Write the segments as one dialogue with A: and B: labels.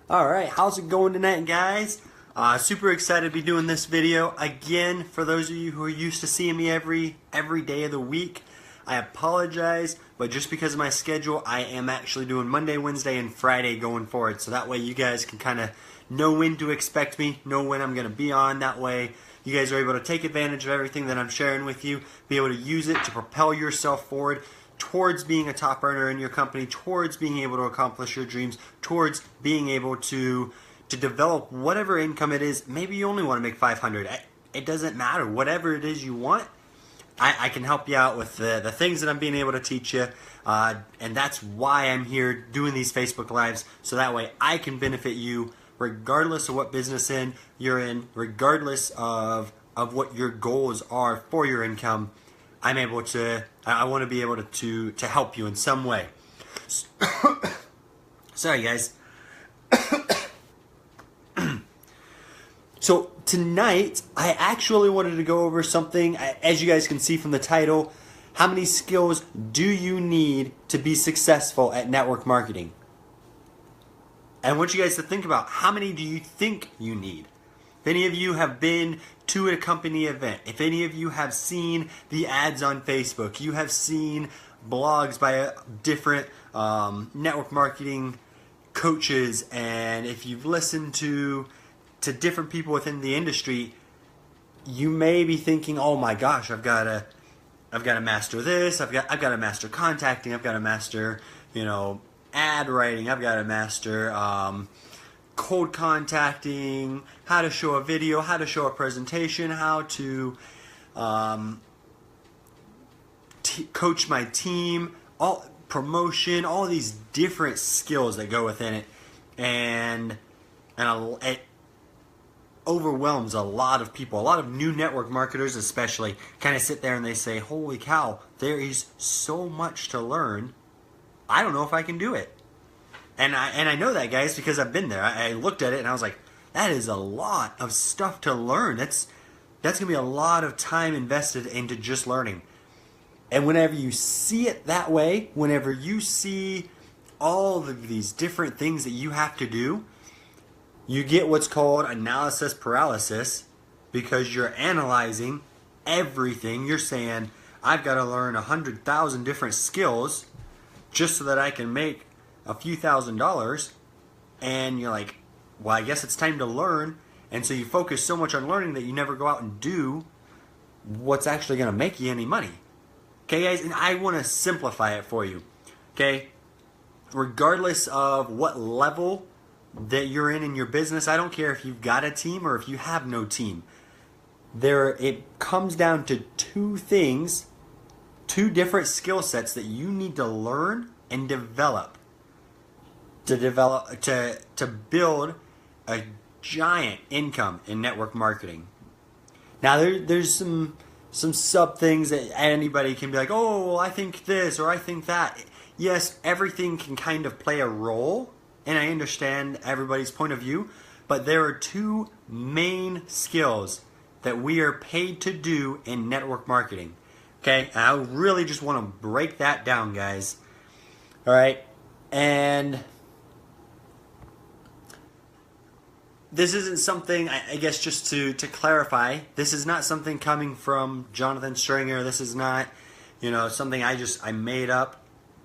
A: Alright, how's it going tonight, guys? Super excited to be doing this video. Again, for those of you who are used to seeing me every day of the week, I apologize, but just because of my schedule, I am actually doing Monday, Wednesday, and Friday going forward. So that way you guys can kind of know when to expect me, know when I'm going to be on. That way you guys are able to take advantage of everything that I'm sharing with you, be able to use it to propel yourself forward towards being a top earner in your company, towards being able to accomplish your dreams, towards being able to develop whatever income it is. Maybe you only want to make $500. It doesn't matter. Whatever it is you want, I can help you out with the things that I'm being able to teach you. And that's why I'm here doing these Facebook Lives, so that way I can benefit you regardless of what business you're in, regardless of what your goals are for your income. I want to be able to help you in some way. Sorry, guys. So tonight, I actually wanted to go over something, as you guys can see from the title, how many skills do you need to be successful at network marketing? And I want you guys to think about, how many do you think you need? If any of you have been to a company event, if any of you have seen the ads on Facebook, you have seen blogs by different network marketing coaches, and if you've listened to different people within the industry, you may be thinking, oh my gosh, I've got to master this, I've got to master contacting, I've got to master, ad writing, I've got to master cold contacting, how to show a video, how to show a presentation, how to coach my team, all promotion, all these different skills that go within it, and it overwhelms a lot of people. A lot of new network marketers especially kind of sit there and they say, holy cow, there is so much to learn, I don't know if I can do it. And I know that, guys, because I've been there. I looked at it and I was like, that is a lot of stuff to learn. That's going to be a lot of time invested into just learning. And whenever you see it that way, whenever you see all of these different things that you have to do, you get what's called analysis paralysis, because you're analyzing everything. You're saying, I've got to learn 100,000 different skills just so that I can make a few $1,000s, and you're like, well, I guess it's time to learn. And so you focus so much on learning that you never go out and do what's actually going to make you any money. Okay, guys, and I want to simplify it for you. Okay, regardless of what level that you're in your business, I don't care if you've got a team or if you have no team. It comes down to two things, two different skill sets that you need to learn and develop to build a giant income in network marketing. Now there's some sub things that anybody can be like, oh, well, I think this or I think that. Yes, everything can kind of play a role, and I understand everybody's point of view, but there are two main skills that we are paid to do in network marketing. Okay, and I really just want to break that down, guys. All right, and this isn't something, I guess, just to clarify, this is not something coming from Jonathan Stringer. This is not, something I made up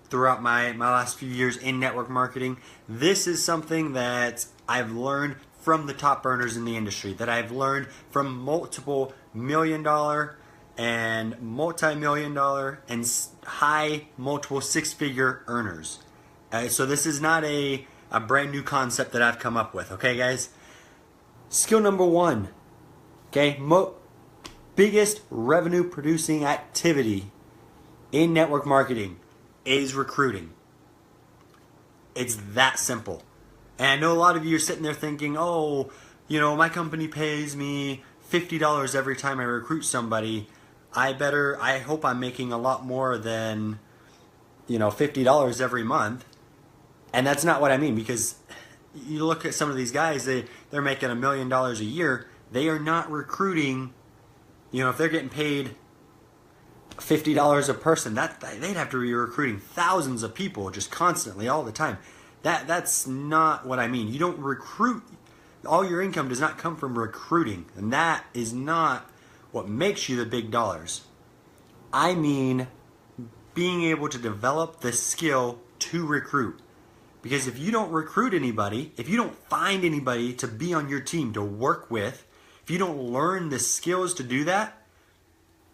A: throughout my last few years in network marketing. This is something that I've learned from the top earners in the industry, that I've learned from multiple $1,000,000 and multi-million-dollar and high multiple six-figure earners. So this is not a brand new concept that I've come up with, okay, guys? Skill number one, okay, biggest revenue producing activity in network marketing is recruiting. It's that simple. And I know a lot of you are sitting there thinking, oh, my company pays me $50 every time I recruit somebody. I hope I'm making a lot more than, $50 every month. And that's not what I mean, because you look at some of these guys, they're making $1 million a year. They are not recruiting, if they're getting paid $50 a person, that they'd have to be recruiting thousands of people just constantly all the time. That's not what I mean. You don't recruit. All your income does not come from recruiting, and that is not what makes you the big dollars. I mean being able to develop the skill to recruit. Because if you don't recruit anybody, if you don't find anybody to be on your team to work with, if you don't learn the skills to do that,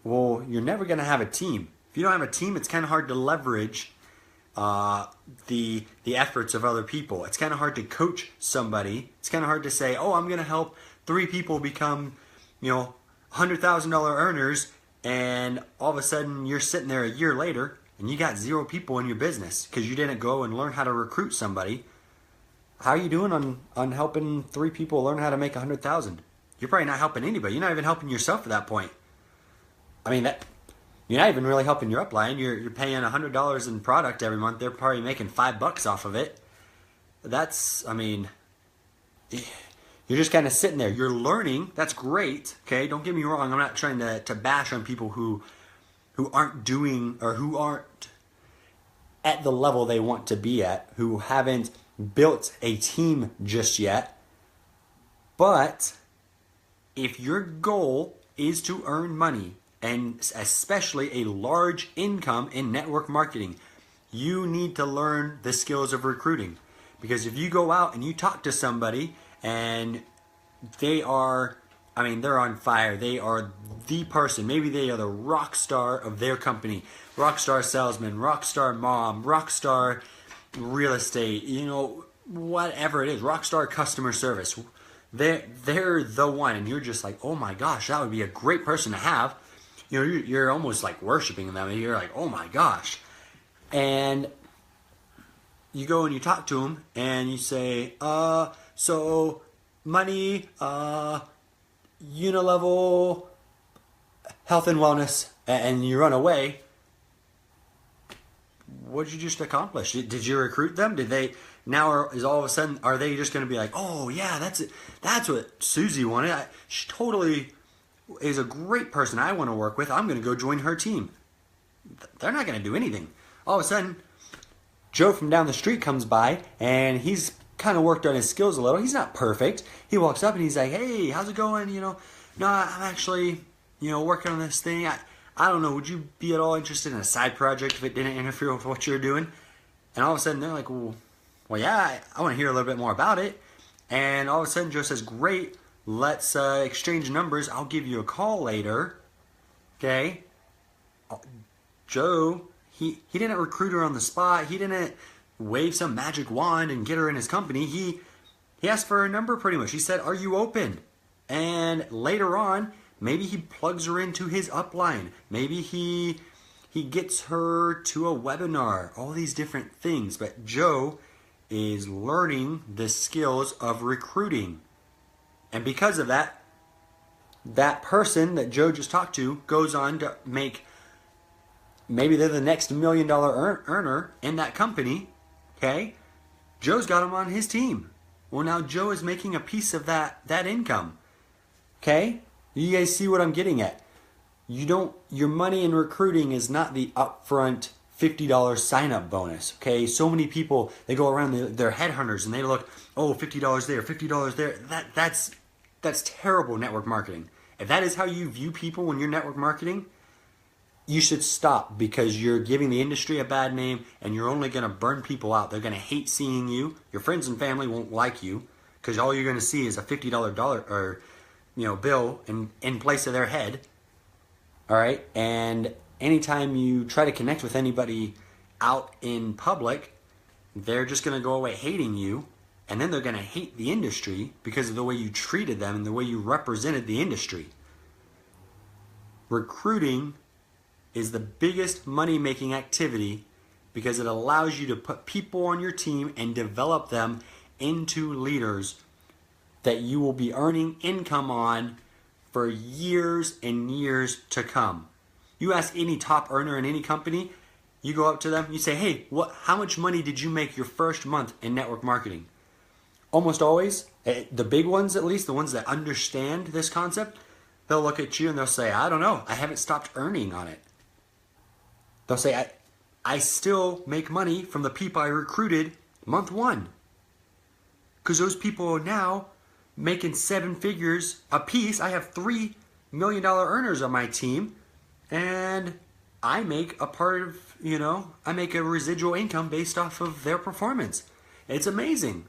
A: well, you're never going to have a team. If you don't have a team, it's kind of hard to leverage the efforts of other people. It's kind of hard to coach somebody. It's kind of hard to say, oh, I'm going to help 3 people become, $100,000 earners, and all of a sudden you're sitting there a year later and you got 0 people in your business because you didn't go and learn how to recruit somebody. How are you doing on helping 3 people learn how to make 100,000? You're probably not helping anybody. You're not even helping yourself at that point. I mean, you're not even really helping your upline. You're paying $100 in product every month. They're probably making $5 off of it. You're just kind of sitting there. You're learning. That's great. Okay, don't get me wrong. I'm not trying to bash on people who aren't doing or who aren't at the level they want to be at, who haven't built a team just yet. But if your goal is to earn money, and especially a large income in network marketing, you need to learn the skills of recruiting. Because if you go out and you talk to somebody and they're on fire, they are the person, maybe they are the rock star of their company, rock star salesman, rock star mom, rock star real estate, whatever it is, rock star customer service. They're the one, and you're just like, oh my gosh, that would be a great person to have. You're almost like worshiping them, and you're like, oh my gosh. And you go and you talk to them, and you say, so money, unilevel, health and wellness, and you run away. What did you just accomplish? Did you recruit them? Did they is all of a sudden, are they just going to be like, oh yeah, that's it. That's what Susie wanted. She totally is a great person I want to work with. I'm going to go join her team. They're not going to do anything. All of a sudden, Joe from down the street comes by, and he's kind of worked on his skills a little. He's not perfect. He walks up and he's like, hey, how's it going? No, I'm actually, working on this thing. I don't know, would you be at all interested in a side project if it didn't interfere with what you're doing? And all of a sudden they're like, well yeah, I want to hear a little bit more about it. And all of a sudden Joe says, great, let's exchange numbers. I'll give you a call later. Okay? Joe, he didn't recruit her on the spot. He didn't wave some magic wand and get her in his company. He asked for her number pretty much. He said, are you open? And later on, maybe he plugs her into his upline. Maybe he gets her to a webinar. All these different things. But Joe is learning the skills of recruiting. And because of that, that person that Joe just talked to goes on to make, maybe they're the next $1 million earner in that company. Okay? Joe's got him on his team. Well, now Joe is making a piece of that income. Okay? You guys see what I'm getting at? Your money in recruiting is not the upfront $50 sign-up bonus. Okay? So many people, they go around, they're headhunters, and they look, oh, $50 there, $50 there. That's terrible network marketing. If that is how you view people when you're network marketing, you should stop, because you're giving the industry a bad name, and you're only going to burn people out. They're going to hate seeing you. Your friends and family won't like you, because all you're going to see is a $50 bill in place of their head. All right? And anytime you try to connect with anybody out in public, they're just going to go away hating you, and then they're going to hate the industry because of the way you treated them and the way you represented the industry. Recruiting is the biggest money-making activity because it allows you to put people on your team and develop them into leaders that you will be earning income on for years and years to come. You ask any top earner in any company, you go up to them, you say, hey, how much money did you make your first month in network marketing? Almost always, the big ones at least, the ones that understand this concept, they'll look at you and they'll say, I don't know, I haven't stopped earning on it. They'll say, I still make money from the people I recruited Month one. Because those people are now making 7 figures a piece. I have $3 million earners on my team, and I make a part of, I make a residual income based off of their performance. It's amazing.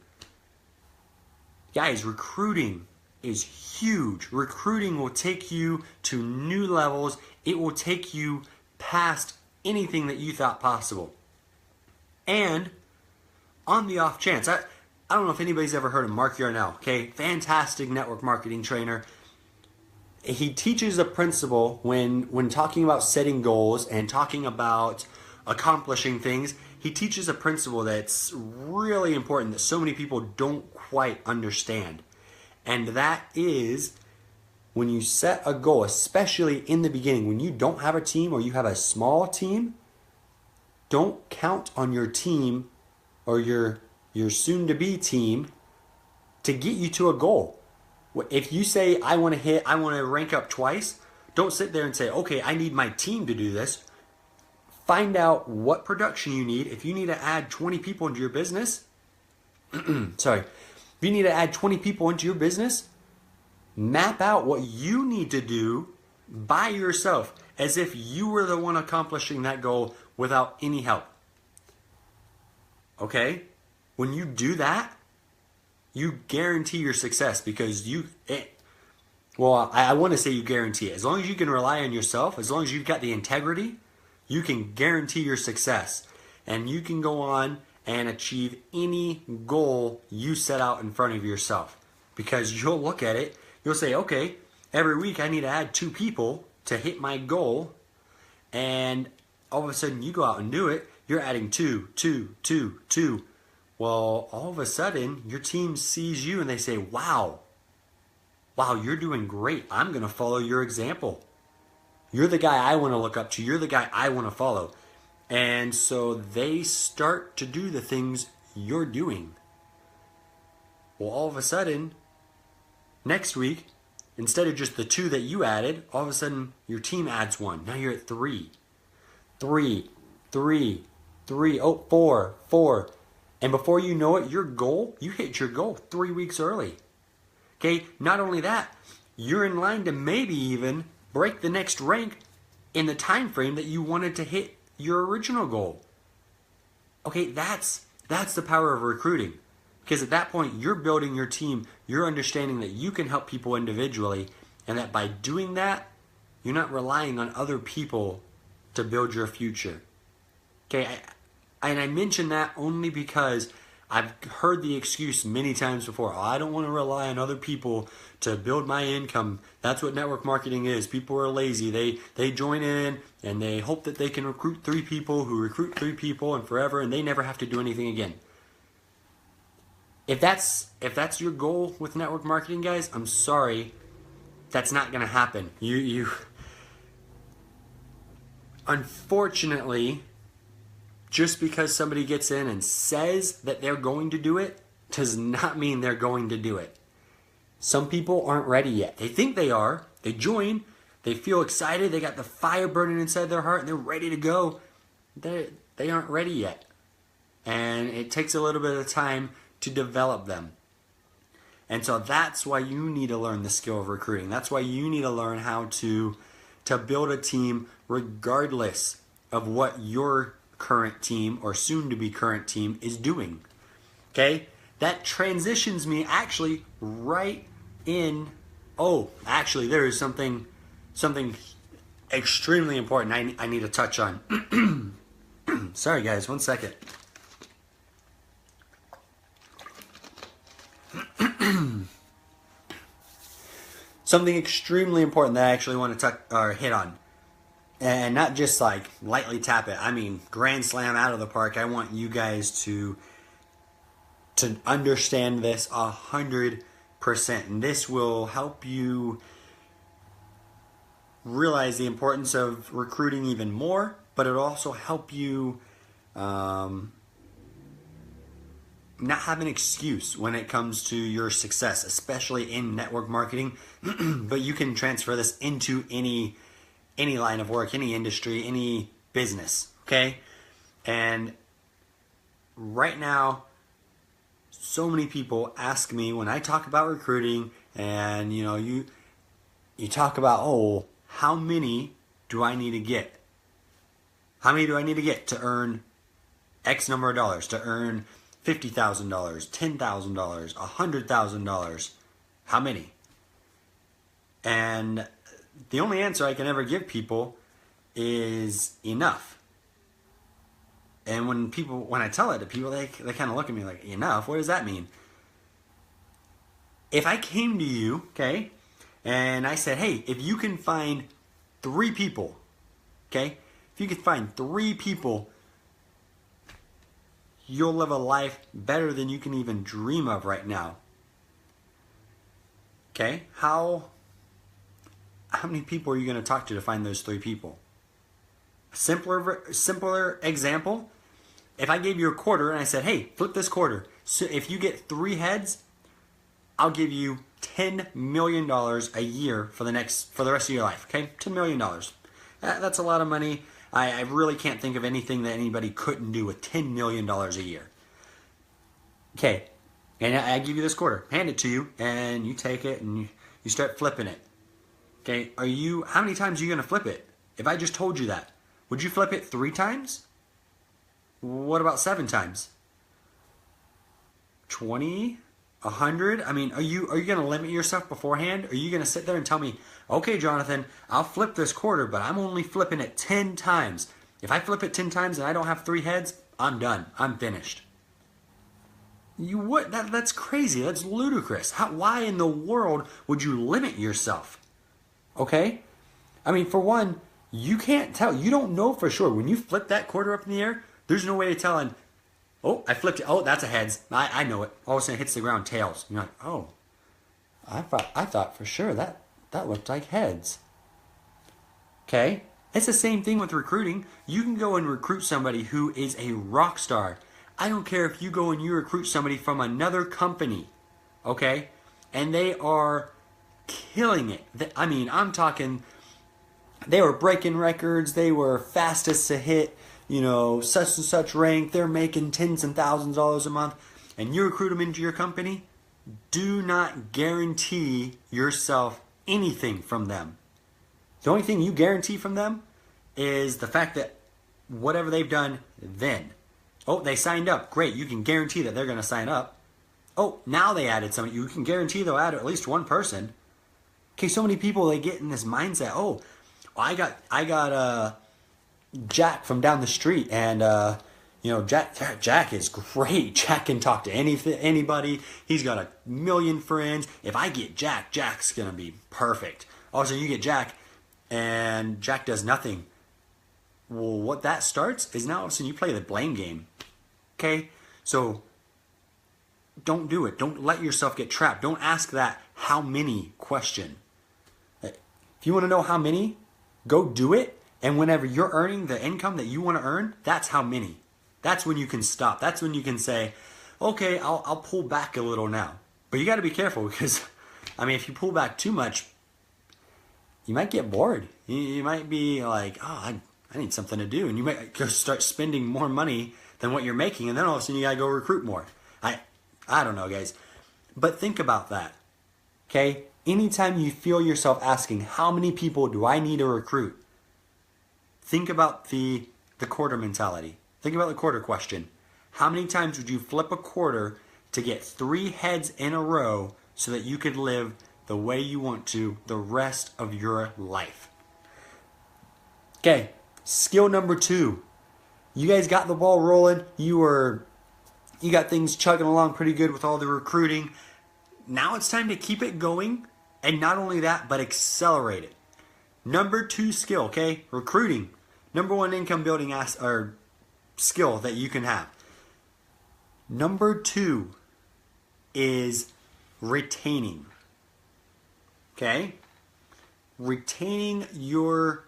A: Guys, recruiting is huge. Recruiting will take you to new levels. It will take you past anything that you thought possible. And on the off chance, I don't know if anybody's ever heard of Mark Yarnell, okay? Fantastic network marketing trainer. He teaches a principle when talking about setting goals and talking about accomplishing things. He teaches a principle that's really important that so many people don't quite understand. And that is, when you set a goal, especially in the beginning, when you don't have a team or you have a small team, don't count on your team or your soon-to-be team to get you to a goal. If you say, I want to rank up twice, don't sit there and say, okay, I need my team to do this. Find out what production you need. If you need to add 20 people into your business, if you need to add 20 people into your business, map out what you need to do by yourself as if you were the one accomplishing that goal without any help. Okay? When you do that, you guarantee your success because I want to say you guarantee it. As long as you can rely on yourself, as long as you've got the integrity, you can guarantee your success. And you can go on and achieve any goal you set out in front of yourself. Because you'll look at it, you'll say, okay, every week I need to add 2 people to hit my goal. And all of a sudden you go out and do it, you're adding 2. Well, all of a sudden your team sees you and they say, wow, you're doing great. I'm going to follow your example. You're the guy I want to look up to. You're the guy I want to follow. And so they start to do the things you're doing. Well, all of a sudden, next week, instead of just the 2 that you added, all of a sudden your team adds 1. Now you're at 3. 3. Oh, 4. And before you know it, you hit your goal 3 weeks early. Okay, not only that, you're in line to maybe even break the next rank in the time frame that you wanted to hit your original goal. Okay, that's the power of recruiting. Because at that point, you're building your team, you're understanding that you can help people individually, and that by doing that, you're not relying on other people to build your future. Okay, I mention that only because I've heard the excuse many times before. Oh, I don't want to rely on other people to build my income. That's what network marketing is. People are lazy. They join in and they hope that they can recruit 3 people who recruit 3 people and forever, and they never have to do anything again. If that's your goal with network marketing, guys, I'm sorry, that's not going to happen. You unfortunately, just because somebody gets in and says that they're going to do it does not mean they're going to do it. Some people aren't ready yet. They think they are. They join. They feel excited. They got the fire burning inside their heart and they're ready to go. They aren't ready yet. And it takes a little bit of time to develop them. And so that's why you need to learn the skill of recruiting. That's why you need to learn how to build a team regardless of what your current team or soon to be current team is doing. Okay? That transitions me actually right in, there is something extremely important I need to touch on. Sorry guys, 1 second. Something extremely important that I actually want to hit on. And not just like lightly tap it. I mean, grand slam out of the park. I want you guys to understand this 100%. And this will help you realize the importance of recruiting even more. But it'll also help you not have an excuse when it comes to your success, especially in network marketing. But you can transfer this into any line of work, any industry, any business, okay? And right now, so many people ask me when I talk about recruiting, and you talk about, oh, how many do I need to get? How many do I need to get to earn X number of dollars, to earn $50,000, $10,000, $100,000? How many? And the only answer I can ever give people is enough. And when I tell it to people, they kind of look at me like, enough? What does that mean? If I came to you, okay, and I said, hey, if you can find 3 people, okay, if you can find 3 people, you'll live a life better than you can even dream of right now. Okay, how many people are you going to talk to find those 3 people? Simpler example, if I gave you a quarter and I said, hey, flip this quarter. So if you get 3 heads, I'll give you $10 million a year for the rest of your life. Okay, $10 million. That's a lot of money. I really can't think of anything that anybody couldn't do with $10 million a year. Okay, and I give you this quarter, hand it to you, and you take it and you start flipping it. Okay, how many times are you going to flip it? If I just told you that, would you flip it 3 times? What about 7 times? 20? 100? I mean, are you going to limit yourself beforehand? Are you going to sit there and tell me, okay, Jonathan, I'll flip this quarter, but I'm only flipping it 10 times. If I flip it 10 times and I don't have 3 heads, I'm done. I'm finished. You would? That's crazy. That's ludicrous. Why in the world would you limit yourself? Okay? I mean, for one, you can't tell. You don't know for sure. When you flip that quarter up in the air, there's no way of telling, oh, I flipped it. Oh, that's a heads. I know it. All of a sudden it hits the ground, tails. You're like, oh, I thought for sure that looked like heads. Okay? It's the same thing with recruiting. You can go and recruit somebody who is a rock star. I don't care if you go and you recruit somebody from another company, okay? And they are killing it. I mean, I'm talking, they were breaking records. They were fastest to hit, such and such rank. They're making tens and thousands of dollars a month. And you recruit them into your company, do not guarantee yourself anything from them. The only thing you guarantee from them is the fact that whatever they've done then. Oh, they signed up. Great. You can guarantee that they're going to sign up. Oh, now they added somebody. You can guarantee they'll add at least one person. Okay, so many people, they get in this mindset. Oh, I got Jack from down the street, and Jack is great. Jack can talk to anybody. He's got 1 million friends. If I get Jack, Jack's going to be perfect. Also, you get Jack, and Jack does nothing. Well, what that starts is now all of a sudden you play the blame game. Okay? So, don't do it. Don't let yourself get trapped. Don't ask that how many question. If you want to know how many, go do it. And whenever you're earning the income that you want to earn, that's how many. That's when you can stop. That's when you can say, okay, I'll pull back a little now. But you got to be careful because, I mean, if you pull back too much, you might get bored. You might be like, oh, I need something to do. And you might go start spending more money than what you're making. And then all of a sudden you got to go recruit more. I don't know, guys. But think about that. Okay? Anytime you feel yourself asking, how many people do I need to recruit? Think about the quarter mentality. Think about the quarter question. How many times would you flip a quarter to get 3 heads in a row so that you could live the way you want to the rest of your life? Okay, skill number 2. You guys got the ball rolling. You got things chugging along pretty good with all the recruiting. Now it's time to keep it going, and not only that, but accelerate it. Number 2 skill, okay? Recruiting. Number 1 income building skill that you can have. Number 2 is retaining. Okay? Retaining your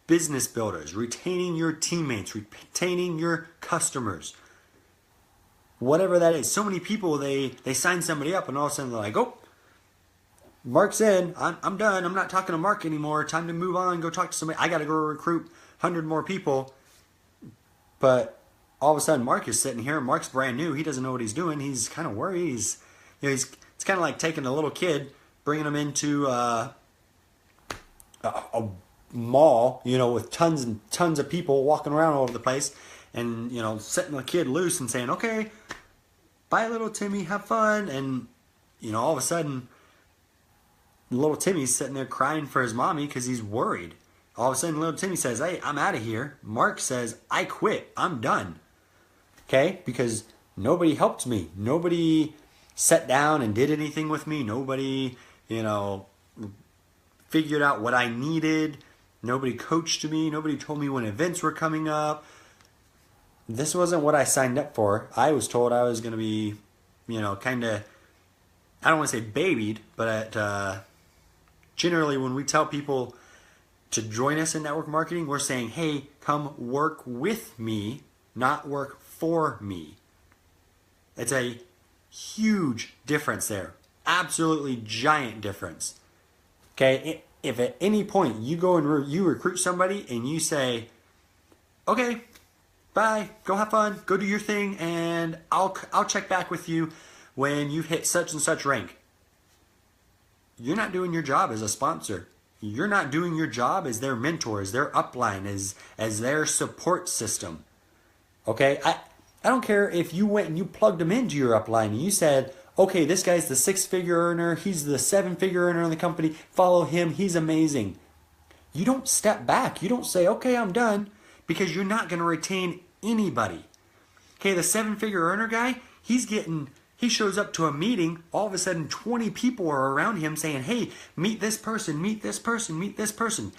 A: business builders, retaining your teammates, retaining your customers. Whatever that is. So many people, they sign somebody up and all of a sudden they're like, oh, Mark's in. I'm done. I'm not talking to Mark anymore. Time to move on. Go talk to somebody. I got to go recruit 100 more people. But all of a sudden Mark is sitting here. Mark's brand new. He doesn't know what he's doing. He's kind of worried. It's kind of like taking a little kid, bringing him into a mall, with tons and tons of people walking around all over the place, and setting the kid loose and saying, okay, bye little Timmy, have fun. And all of a sudden little Timmy's sitting there crying for his mommy because he's worried. All of a sudden little Timmy says, hey, I'm out of here. Mark says, I quit, I'm done. Okay, because nobody helped me, nobody sat down and did anything with me, nobody figured out what I needed. Nobody coached me. Nobody told me when events were coming up. This wasn't what I signed up for. I was told I was going to be, kind of, I don't want to say babied, but generally when we tell people to join us in network marketing, we're saying, hey, come work with me, not work for me. It's a huge difference there. Absolutely giant difference. Okay, if at any point you go and you recruit somebody and you say, okay, bye, go have fun, go do your thing, and I'll check back with you when you've hit such and such rank. You're not doing your job as a sponsor. You're not doing your job as their mentor, as their upline, as their support system. Okay, I don't care if you went and you plugged them into your upline and you said, okay, this guy's the 6-figure earner, he's the 7-figure earner in the company, follow him, he's amazing. You don't step back. You don't say, okay, I'm done, because you're not going to retain anybody. Okay, the 7-figure earner guy, he shows up to a meeting, all of a sudden 20 people are around him saying, hey, meet this person, meet this person, meet this person.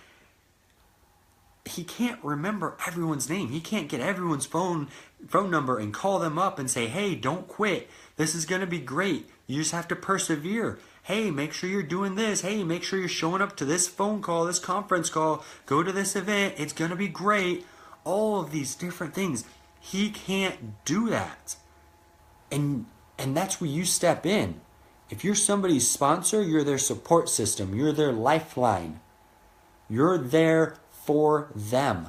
A: He can't remember everyone's name. He can't get everyone's phone number and call them up and say, hey, don't quit. This is going to be great. You just have to persevere. Hey, make sure you're doing this. Hey, make sure you're showing up to this phone call, this conference call. Go to this event. It's going to be great. All of these different things. He can't do that. And that's where you step in. If you're somebody's sponsor, you're their support system. You're their lifeline. You're there for them.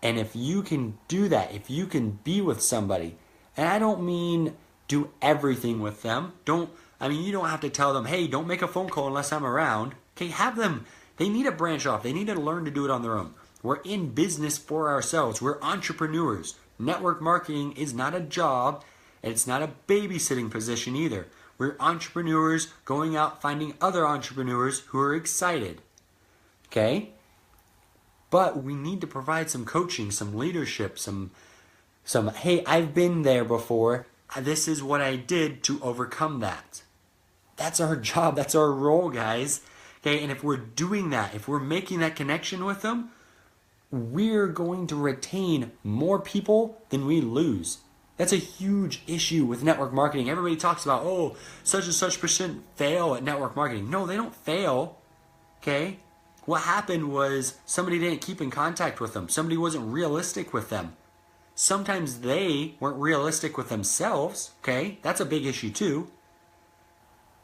A: And if you can do that, if you can be with somebody, and I don't mean do everything with them. You don't have to tell them, hey, don't make a phone call unless I'm around. Okay, have them. They need to branch off. They need to learn to do it on their own. We're in business for ourselves. We're entrepreneurs. Network marketing is not a job, and it's not a babysitting position either. We're entrepreneurs going out finding other entrepreneurs who are excited. Okay? But we need to provide some coaching, some leadership, some hey, I've been there before. This is what I did to overcome that. That's our job. That's our role, guys. Okay, and if we're doing that, if we're making that connection with them, we're going to retain more people than we lose. That's a huge issue with network marketing. Everybody talks about, oh, such and such percent fail at network marketing. No, they don't fail. Okay? What happened was somebody didn't keep in contact with them. Somebody wasn't realistic with them. Sometimes they weren't realistic with themselves. Okay? That's a big issue too.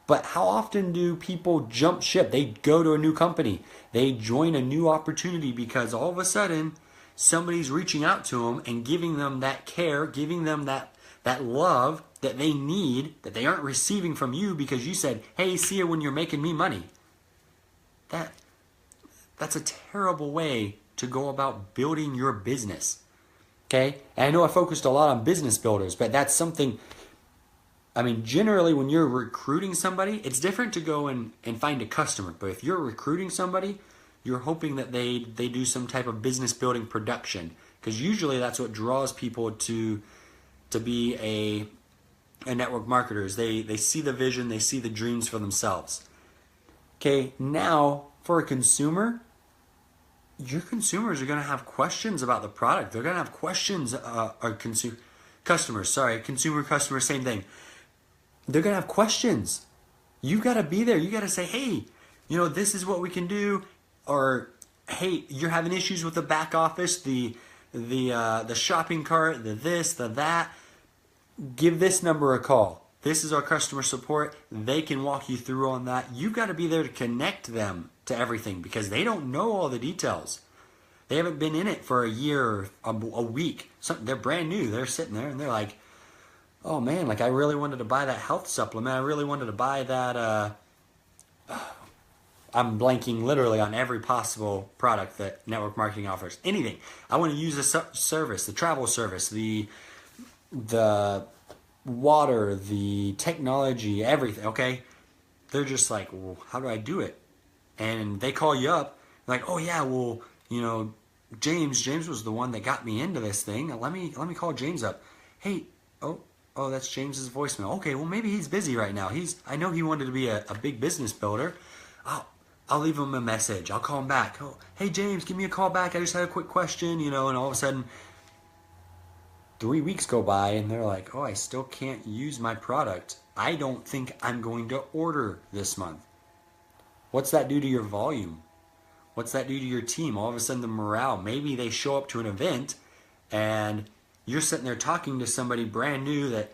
A: But how often do people jump ship? They go to a new company. They join a new opportunity because all of a sudden somebody's reaching out to them and giving them that care, giving them that love that they need, that they aren't receiving from you because you said, hey, see you when you're making me money. That's a terrible way to go about building your business. Okay? And I know I focused a lot on business builders, but that's something, generally when you're recruiting somebody, it's different to go and find a customer. But if you're recruiting somebody, you're hoping that they do some type of business building production. Because usually that's what draws people to be a network marketer. Is they see the vision, they see the dreams for themselves. Okay, now for a consumer, your consumers are going to have questions about the product. They're going to have questions, consumer, customer, same thing. They're going to have questions. You've got to be there. You got to say, hey, this is what we can do. Or, hey, you're having issues with the back office, the shopping cart, the this, the that. Give this number a call. This is our customer support. They can walk you through on that. You've got to be there to connect them to everything because they don't know all the details. They haven't been in it for a year or a week. They're brand new. They're sitting there and they're like, oh man, like I really wanted to buy that health supplement. I really wanted to buy that. I'm blanking literally on every possible product that network marketing offers. Anything. I want to use the service, the travel service, the water, the technology, everything. Okay, they're just like, well, how do I do it? And they call you up, like, oh yeah, well, James was the one that got me into this thing. Let me call James up. Hey, oh, that's James's voicemail. Okay, well maybe he's busy right now. I know he wanted to be a big business builder. I'll leave him a message. I'll call him back. Oh, hey James, give me a call back. I just had a quick question, and all of a sudden 3 weeks go by and they're like, oh, I still can't use my product. I don't think I'm going to order this month. What's that do to your volume? What's that do to your team? All of a sudden the morale, maybe they show up to an event and you're sitting there talking to somebody brand new that,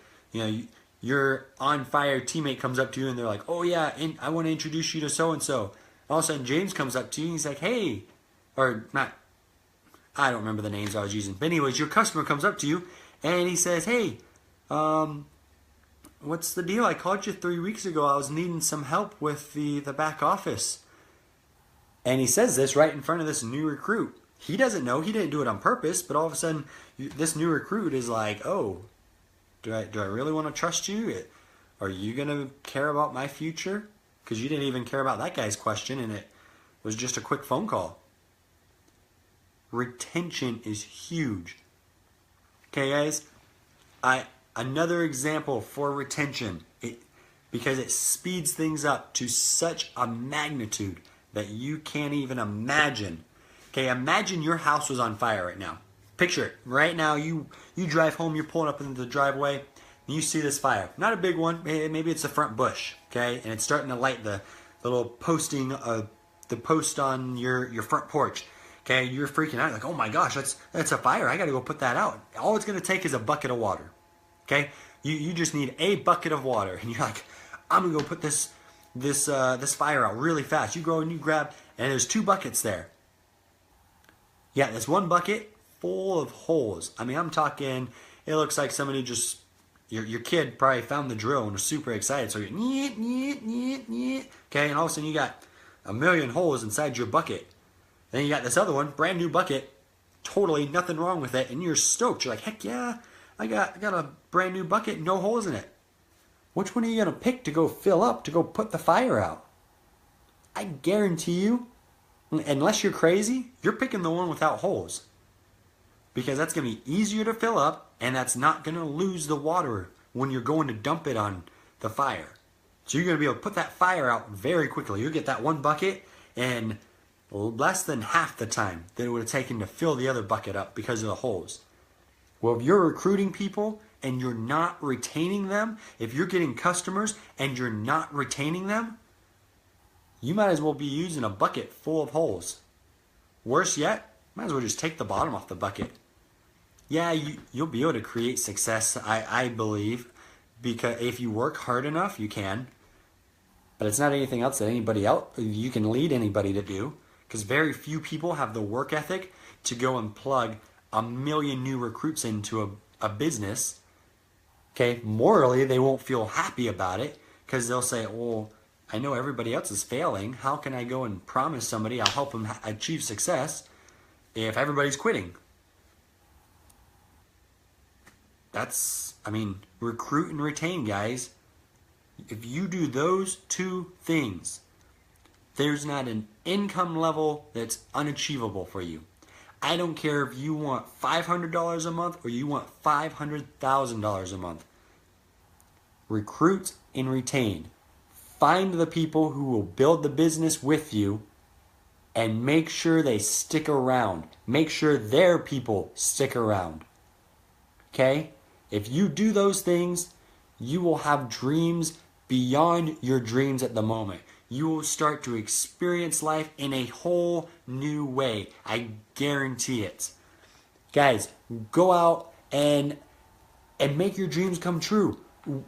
A: your on fire teammate comes up to you and they're like, oh yeah, and I want to introduce you to so-and-so. All of a sudden James comes up to you and he's like, hey, or not, I don't remember the names I was using. But anyways, your customer comes up to you and he says, hey, what's the deal? I called you 3 weeks ago. I was needing some help with the back office. And he says this right in front of this new recruit. He doesn't know. He didn't do it on purpose. But all of a sudden, this new recruit is like, oh, do I really want to trust you? Are you going to care about my future? Because you didn't even care about that guy's question, and it was just a quick phone call. Retention is huge. Okay, guys? Another example for retention, because it speeds things up to such a magnitude that you can't even imagine. Okay, imagine your house was on fire right now. Picture it. Right now, you drive home, you're pulling up into the driveway, and you see this fire. Not a big one. Maybe it's the front bush, okay? And it's starting to light the little posting, the post on your front porch. Okay, you're freaking out. Like, oh my gosh, that's a fire. I got to go put that out. All it's going to take is a bucket of water. Okay, you just need a bucket of water, and you're like, I'm gonna go put this fire out really fast. You go and you grab, and there's 2 buckets there. Yeah, there's 1 bucket full of holes. I mean, I'm talking. It looks like somebody just your kid probably found the drill and was super excited. So you're okay, and all of a sudden you got a million holes inside your bucket. Then you got this other one, brand new bucket, totally nothing wrong with it, and you're stoked. You're like, heck yeah, I got a brand new bucket, no holes in it. Which one are you gonna pick to go fill up, to go put the fire out? I guarantee you, unless you're crazy, you're picking the one without holes. Because that's gonna be easier to fill up, and that's not gonna lose the water when you're going to dump it on the fire. So you're gonna be able to put that fire out very quickly. You'll get that 1 bucket in less than half the time that it would have taken to fill the other bucket up because of the holes. Well, if you're recruiting people and you're not retaining them, if you're getting customers and you're not retaining them, you might as well be using a bucket full of holes. Worse yet, might as well just take the bottom off the bucket. Yeah, you'll be able to create success, I believe, because if you work hard enough, you can. But it's not anything else that you can lead anybody to do. Because very few people have the work ethic to go and plug 1 million new recruits into a business. Okay, morally, they won't feel happy about it because they'll say, well, I know everybody else is failing. How can I go and promise somebody I'll help them achieve success if everybody's quitting? Recruit and retain, guys. If you do those 2 things, there's not an income level that's unachievable for you. I don't care if you want $500 a month or you want $500,000 a month. Recruit and retain. Find the people who will build the business with you and make sure they stick around. Make sure their people stick around. Okay? If you do those things, you will have dreams beyond your dreams at the moment. You will start to experience life in a whole new way. I guarantee it. Guys, go out and make your dreams come true.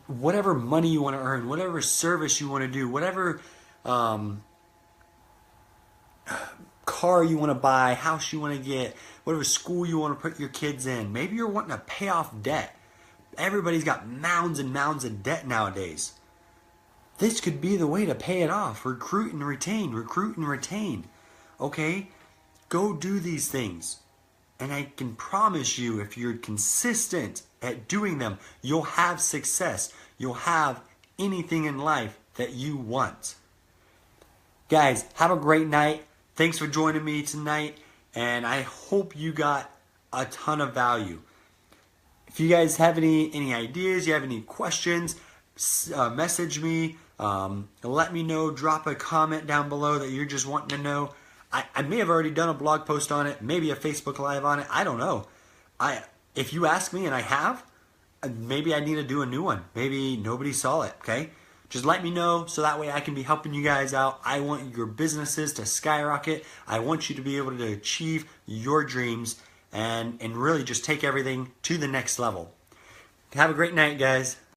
A: Whatever money you want to earn, whatever service you want to do, whatever car you want to buy, house you want to get, whatever school you want to put your kids in. Maybe you're wanting to pay off debt. Everybody's got mounds and mounds of debt nowadays. This could be the way to pay it off. Recruit and retain, recruit and retain. Okay? Go do these things. And I can promise you, if you're consistent at doing them, you'll have success. You'll have anything in life that you want. Guys, have a great night. Thanks for joining me tonight. And I hope you got a ton of value. If you guys have any ideas, you have any questions, message me. Let me know. Drop a comment down below that you're just wanting to know. I may have already done a blog post on it, maybe a Facebook Live on it. I don't know. If you ask me and I have, maybe I need to do a new one. Maybe nobody saw it, okay? Just let me know so that way I can be helping you guys out. I want your businesses to skyrocket. I want you to be able to achieve your dreams and really just take everything to the next level. Have a great night, guys.